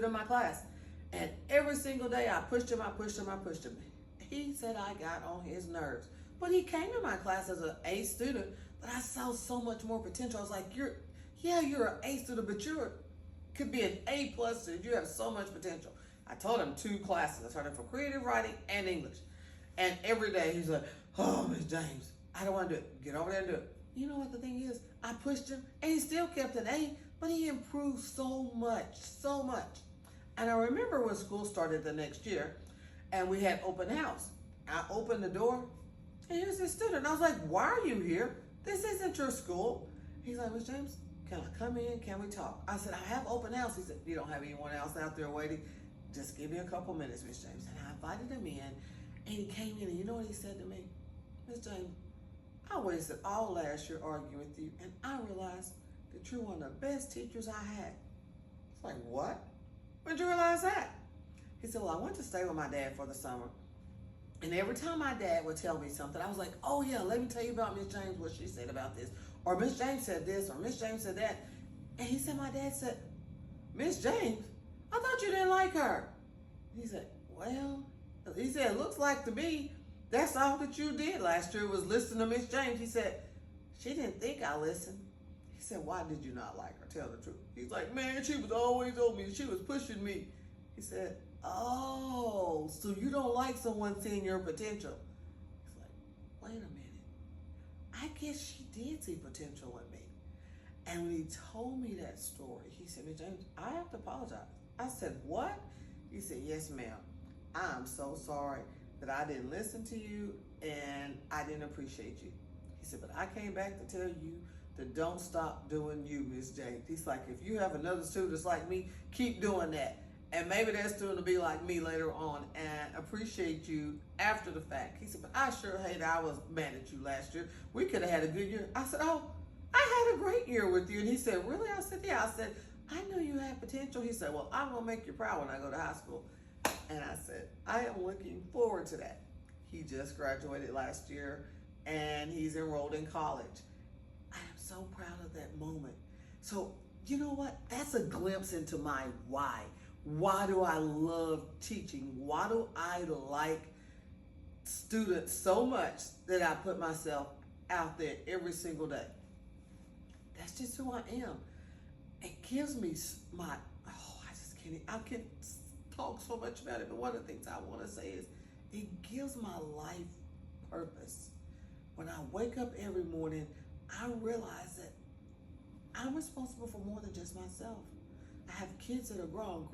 student in my class. And every single day I pushed him. He said I got on his nerves. But he came to my class as an A student, but I saw so much more potential. I was like, you're an A student, but could be an A plus student. You have so much potential. I taught him 2 classes. I taught him for creative writing and English. And every day he's like, oh, Miss James, I don't want to do it. Get over there and do it. You know what the thing is? I pushed him and he still kept an A, but he improved so much. And I remember when school started the next year and we had open house. I opened the door and here's this student. I was like, why are you here? This isn't your school. He's like, Miss James, can I come in? Can we talk? I said, I have open house. He said, you don't have anyone else out there waiting? Just give me a couple minutes, Miss James. And I invited him in and he came in and you know what he said to me? Miss James, I wasted all last year arguing with you and I realized that you're one of the best teachers I had. It's like, what? When did you realize that? He said, well, I went to stay with my dad for the summer. And every time my dad would tell me something, I was like, oh yeah, let me tell you about Miss James, what she said about this. Or Miss James said this, or Miss James said that. And he said, my dad said, Miss James, I thought you didn't like her. He said, well, he said, it looks like to me, that's all that you did last year was listen to Miss James. He said, she didn't think I listened. He said, why did you not like her? Tell the truth. He's like, man, she was always on me. She was pushing me. He said, oh, so you don't like someone seeing your potential. He's like, wait a minute. I guess she did see potential in me. And when he told me that story, he said, Miss James, I have to apologize. I said, what? He said, yes, ma'am. I'm so sorry that I didn't listen to you and I didn't appreciate you. He said, but I came back to tell you to don't stop doing you, Miss James. He's like, if you have another student that's like me, keep doing that. And maybe that student will be like me later on and appreciate you after the fact. He said, but I sure hate I was mad at you last year. We could have had a good year. I said, oh, I had a great year with you. And he said, really? I said, yeah. I said, I knew you had potential. He said, well, I'm going to make you proud when I go to high school. And I said, I am looking forward to that. He just graduated last year and he's enrolled in college. I am so proud of that moment. So, you know what? That's a glimpse into my why. Why do I love teaching? Why do I like students so much that I put myself out there every single day? That's just who I am. It gives me I can't talk so much about it, but one of the things I want to say is it gives my life purpose. When I wake up every morning, I realize that I'm responsible for more than just myself. I have kids that are grown,